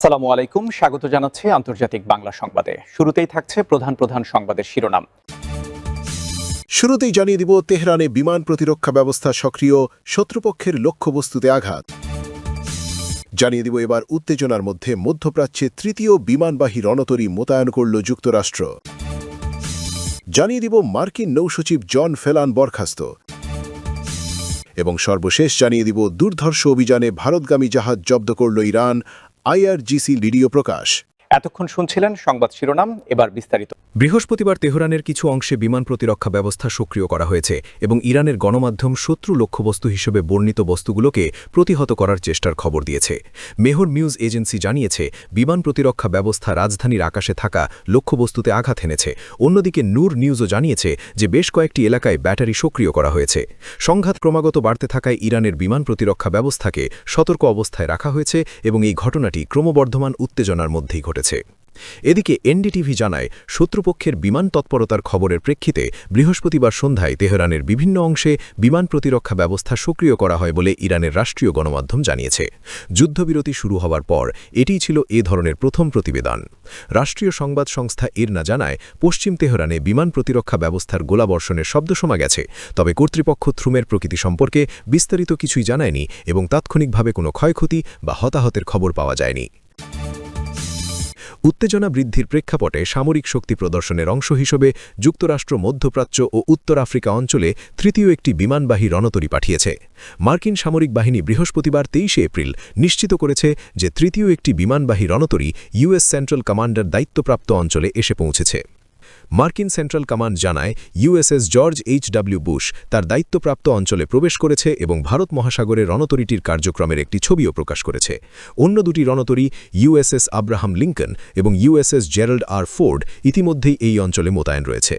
আসসালামু আলাইকুম, স্বাগত জানাচ্ছি আন্তর্জাতিক বাংলা সংবাদে। শুরুতেই থাকছে প্রধান প্রধান সংবাদের শিরোনাম। শুরুতেই জানিয়ে দিব, তেহরানে বিমান প্রতিরক্ষা ব্যবস্থা সক্রিয়, শত্রুপক্ষের লক্ষ্যবস্তুতে আঘাত। জানিয়ে দিব, এবার উত্তেজনার মধ্যে মধ্যপ্রাচ্যে তৃতীয় বিমানবাহী রণতরী মোতায়েন করল যুক্তরাষ্ট্র। জানিয়ে দিব, মার্কিন নৌসচিব জন ফেলান বরখাস্ত। এবং সর্বশেষ জানিয়ে দিব, দুর্ধর্ষ অভিযানে ভারতগামী জাহাজ জব্দ করল ইরান, আইআরজিসি ভিডিও প্রকাশ। এতক্ষণ শুনছিলেন সংবাদ শিরোনাম, এবার বিস্তারিত। বৃহস্পতিবার তেহরানের কিছু অংশে বিমান প্রতিরক্ষা ব্যবস্থা সক্রিয় করা হয়েছে এবং ইরানের গণমাধ্যম শত্রু লক্ষ্যবস্তু হিসেবে বর্ণিত বস্তুগুলোকে প্রতিহত করার চেষ্টার খবর দিয়েছে। মেহর নিউজ এজেন্সি জানিয়েছে, বিমান প্রতিরক্ষা ব্যবস্থা রাজধানীর আকাশে থাকা লক্ষ্যবস্তুতে আঘাত হেনেছে। অন্যদিকে নূর নিউজও জানিয়েছে যে বেশ কয়েকটি এলাকায় ব্যাটারি সক্রিয় করা হয়েছে। সংঘাত ক্রমাগত বাড়তে থাকায় ইরানের বিমান প্রতিরক্ষা ব্যবস্থাকে সতর্ক অবস্থায় রাখা হয়েছে এবং এই ঘটনাটি ক্রমবর্ধমান উত্তেজনার মধ্যেই ঘটেছে। এদিকে এনডিটিভি জানায়, শত্রুপক্ষের বিমান তৎপরতার খবরের প্রেক্ষিতে বৃহস্পতিবার সন্ধ্যায় তেহরানের বিভিন্ন অংশে বিমান প্রতিরক্ষা ব্যবস্থা সক্রিয় করা হয় বলে ইরানের রাষ্ট্রীয় গণমাধ্যম জানিয়েছে। যুদ্ধবিরতি শুরু হওয়ার পর এটিই ছিল এ ধরনের প্রথম প্রতিবেদন। রাষ্ট্রীয় সংবাদ সংস্থা ইরনা জানায়, পশ্চিম তেহরানে বিমান প্রতিরক্ষা ব্যবস্থার গোলাবর্ষণের শব্দ শোনা গেছে, তবে কর্তৃপক্ষ থ্রুমের প্রকৃতি সম্পর্কে বিস্তারিত কিছুই জানায়নি এবং তাৎক্ষণিকভাবে কোনো ক্ষয়ক্ষতি বা হতাহতের খবর পাওয়া যায়নি। উত্তেজনা বৃদ্ধির প্রেক্ষাপটে সামরিক শক্তি প্রদর্শনের অংশ হিসেবে যুক্তরাষ্ট্র মধ্যপ্রাচ্য ও উত্তর আফ্রিকা অঞ্চলে তৃতীয় একটি বিমানবাহী রণতরী পাঠিয়েছে। মার্কিন সামরিক বাহিনী বৃহস্পতিবার ২৩ এপ্রিল নিশ্চিত করেছে যে তৃতীয় একটি বিমানবাহী রণতরী ইউএস সেন্ট্রাল কমান্ডের দায়িত্বপ্রাপ্ত অঞ্চলে এসে পৌঁছেছে। মার্কিন সেন্ট্রাল কমান্ড জানায়, ইউএসএস জর্জ এইচ.ডব্লিউ. বুশ তার দায়িত্বপ্রাপ্ত অঞ্চলে প্রবেশ করেছে এবং ভারত মহাসাগরে রণতরীটির কার্যক্রমের একটি ছবিও প্রকাশ করেছে। অন্য দুটি রণতরী, ইউএসএস আব্রাহাম লিঙ্কন এবং ইউএসএস জেরাল্ড আর ফোর্ড, ইতিমধ্যেই এই অঞ্চলে মোতায়েন রয়েছে।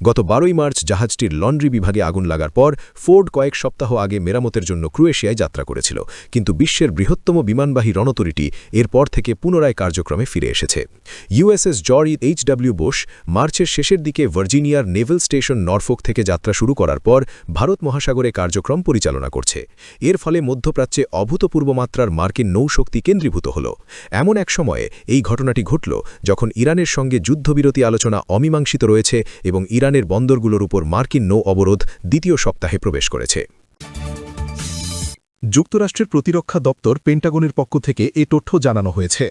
গত ১২ মার্চ জাহাজটির লন্ড্রি বিভাগে আগুন লাগার পর ফোর্ড কয়েক সপ্তাহ আগে মেরামতের জন্য ক্রোয়েশিয়ায় যাত্রা করেছিল, কিন্তু বিশ্বের বৃহত্তম বিমানবাহী রণতরীটি এরপর থেকে পুনরায় কার্যক্রমে ফিরে এসেছে। USS George HW. বুশ মার্চের শেষের দিকে ভার্জিনিয়ার নেভেল স্টেশন নরফোক থেকে যাত্রা শুরু করার পর ভারত মহাসাগরে কার্যক্রম পরিচালনা করছে। এর ফলে মধ্যপ্রাচ্যে অভূতপূর্ব মাত্রার মার্কিন নৌশক্তি কেন্দ্রীভূত হল। এমন এক সময়ে এই ঘটনাটি ঘটল যখন ইরানের সঙ্গে যুদ্ধবিরতি আলোচনা অমীমাংসিত রয়েছে এবং ইরানের বন্দরগুলোর উপর মার্কিন নৌ অবরোধ দ্বিতীয় সপ্তাহে প্রবেশ করেছে। যুক্তরাষ্ট্রের প্রতিরক্ষা দপ্তর পেন্টাগনের পক্ষ থেকে এ তথ্য জানানো হয়েছে।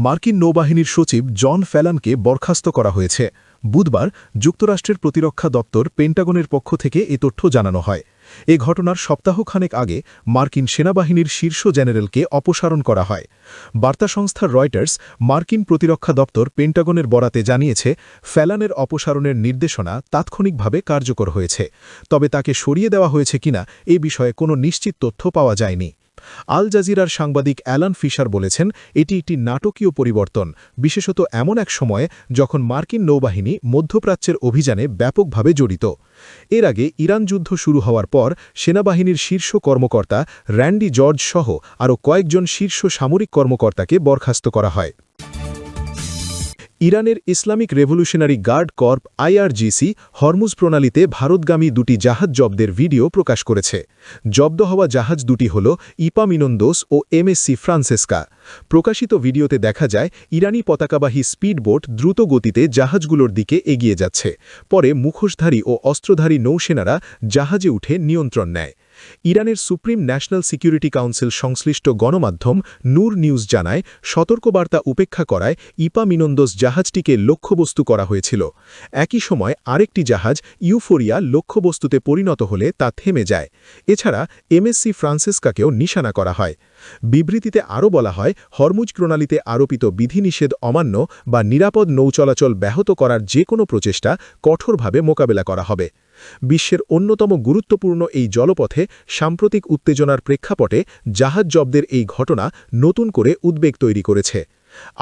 মার্কিন নৌবাহিনীর সচিব জন ফ্যালানকে বরখাস্ত করা হয়েছে। বুধবার যুক্তরাষ্ট্রের প্রতিরক্ষা দপ্তর পেন্টাগনের পক্ষ থেকে এ তথ্য জানানো হয়। এ ঘটনার সপ্তাহখানেক আগে মার্কিন সেনাবাহিনীর শীর্ষ জেনারেলকে অপসারণ করা হয়। বার্তা সংস্থা রয়টার্স মার্কিন প্রতিরক্ষা দপ্তর পেন্টাগনের বরাতে জানিয়েছে, ফ্যালানের অপসারণের নির্দেশনা তাৎক্ষণিকভাবে কার্যকর হয়েছে, তবে তাকে সরিয়ে দেওয়া হয়েছে কিনা এ বিষয়ে কোনো নিশ্চিত তথ্য পাওয়া যায়নি। আল জাজিরার সাংবাদিক অ্যালান ফিশার বলেছেন, এটি একটি নাটকীয় পরিবর্তন, বিশেষত এমন এক সময়ে যখন মার্কিন নৌবাহিনী মধ্যপ্রাচ্যের অভিযানে ব্যাপকভাবে জড়িত। এর আগে ইরান যুদ্ধ শুরু হওয়ার পর সেনাবাহিনীর শীর্ষ কর্মকর্তা র্যান্ডি জর্জ সহ আরও কয়েকজন শীর্ষ সামরিক কর্মকর্তাকে বরখাস্ত করা হয়। ইরানের Islamic Revolutionary Guard Corps IRGC Hormuz প্রণালীতে ভারতগামী দুটি জাহাজ জব্দের ভিডিও প্রকাশ করেছে। জব্দ হওয়া জাহাজ দুটি হল ইপামিনন্দোস ও এমএসসি ফ্রান্সেস্কা। প্রকাশিত ভিডিওতে দেখা যায়, ইরানি পতাকাবাহী স্পিডবোট দ্রুত গতিতে জাহাজগুলোর দিকে এগিয়ে যাচ্ছে। পরে মুখোশধারী ও অস্ত্রধারী নৌসেনারা জাহাজে উঠে নিয়ন্ত্রণ নেয়। ইরানের সুপ্রিম ন্যাশনাল সিকিউরিটি কাউন্সিল সংশ্লিষ্ট গণমাধ্যম নূর নিউজ জানায়, সতর্কবার্তা উপেক্ষা করায় ইপামিনন্দোস জাহাজটিকে লক্ষ্যবস্তু করা হয়েছিল। একই সময় আরেকটি জাহাজ ইউফোরিয়া লক্ষ্যবস্তুতে পরিণত হলে তা থেমে যায়। এছাড়া এমএসসি ফ্রান্সেস্কাকেও নিশানা করা হয়। বিবৃতিতে আরও বলা হয়, হরমুজ প্রণালীতে আরোপিত বিধিনিষেধ অমান্য বা নিরাপদ নৌ চলাচল ব্যাহত করার যে কোনো প্রচেষ্টা কঠোরভাবে মোকাবেলা করা হবে। বিশ্বের অন্যতম গুরুত্বপূর্ণ এই জলপথে সাম্প্রতিক উত্তেজনার প্রেক্ষাপটে জাহাজ জব্দের এই ঘটনা নতুন করে উদ্বেগ তৈরি করেছে।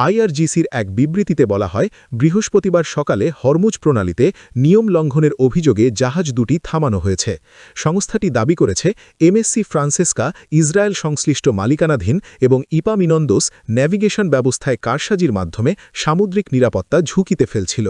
আইআরজিসির এক বিবৃতিতে বলা হয়, বৃহস্পতিবার সকালে হরমুজ প্রণালীতে নিয়ম লঙ্ঘনের অভিযোগে জাহাজ দুটি থামানো হয়েছে। সংস্থাটি দাবি করেছে, এমএসসি ফ্রান্সেস্কা ইসরায়েল সংশ্লিষ্ট মালিকানাধীন এবং ইপামিনন্দোস ন্যাভিগেশন ব্যবস্থায় কারসাজির মাধ্যমে সামুদ্রিক নিরাপত্তা ঝুঁকিতে ফেলছিল।